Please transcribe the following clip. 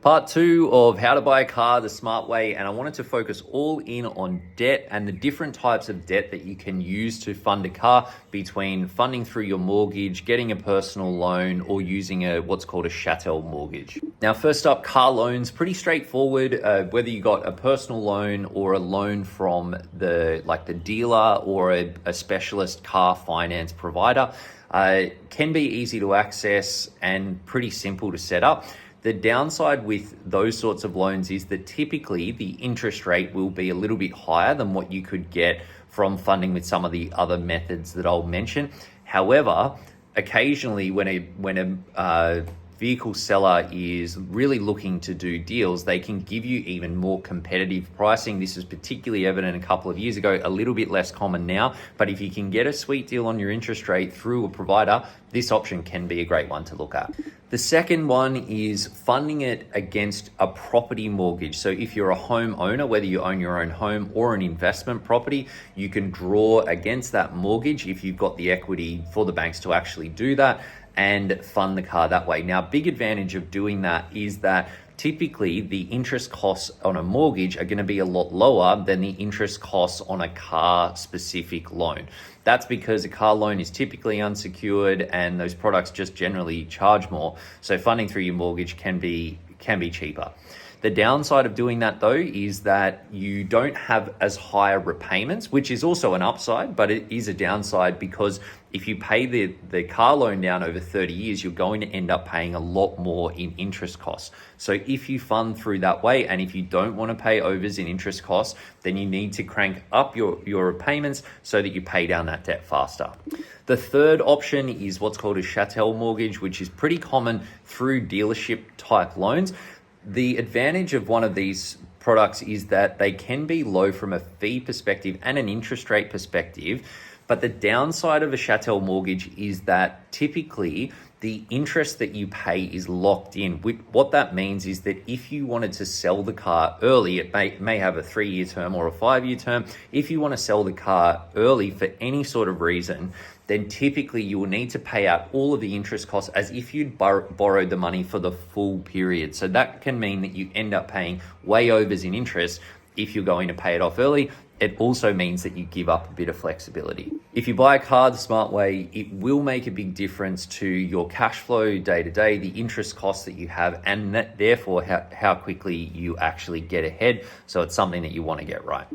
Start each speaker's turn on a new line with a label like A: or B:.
A: Part two of how to buy a car the smart way, and I wanted to focus all in on debt and the different types of debt that you can use to fund a car, between funding through your mortgage, getting a personal loan, or using what's called a chattel mortgage. Now, first up, car loans, pretty straightforward. Whether you got a personal loan or a loan from the dealer or a specialist car finance provider, can be easy to access and pretty simple to set up. The downside with those sorts of loans is that typically the interest rate will be a little bit higher than what you could get from funding with some of the other methods that I'll mention. However, occasionally when a vehicle seller is really looking to do deals, they can give you even more competitive pricing. This is particularly evident a couple of years ago, a little bit less common now, but if you can get a sweet deal on your interest rate through a provider, this option can be a great one to look at. The second one is funding it against a property mortgage. So if you're a home owner, whether you own your own home or an investment property, you can draw against that mortgage if you've got the equity for the banks to actually do that and fund the car that way. Now, big advantage of doing that is that typically the interest costs on a mortgage are going to be a lot lower than the interest costs on a car specific loan. That's because a car loan is typically unsecured and those products just generally charge more. So funding through your mortgage can be cheaper. The downside of doing that though is that you don't have as high repayments, which is also an upside, but it is a downside because if you pay the car loan down over 30 years, you're going to end up paying a lot more in interest costs. So if you fund through that way, and if you don't want to pay overs in interest costs, then you need to crank up your repayments so that you pay down that debt faster. The third option is what's called a chattel mortgage, which is pretty common through dealership type loans. The advantage of one of these products is that they can be low from a fee perspective and an interest rate perspective. But the downside of a chattel mortgage is that typically the interest that you pay is locked in. What that means is that if you wanted to sell the car early, it may have a 3-year term or a 5-year term. If you want to sell the car early for any sort of reason, then typically you will need to pay out all of the interest costs as if you'd borrowed the money for the full period. So that can mean that you end up paying way overs in interest if you're going to pay it off early. It also means that you give up a bit of flexibility. If you buy a car the smart way, it will make a big difference to your cash flow day to day, the interest costs that you have, and therefore how quickly you actually get ahead. So it's something that you want to get right.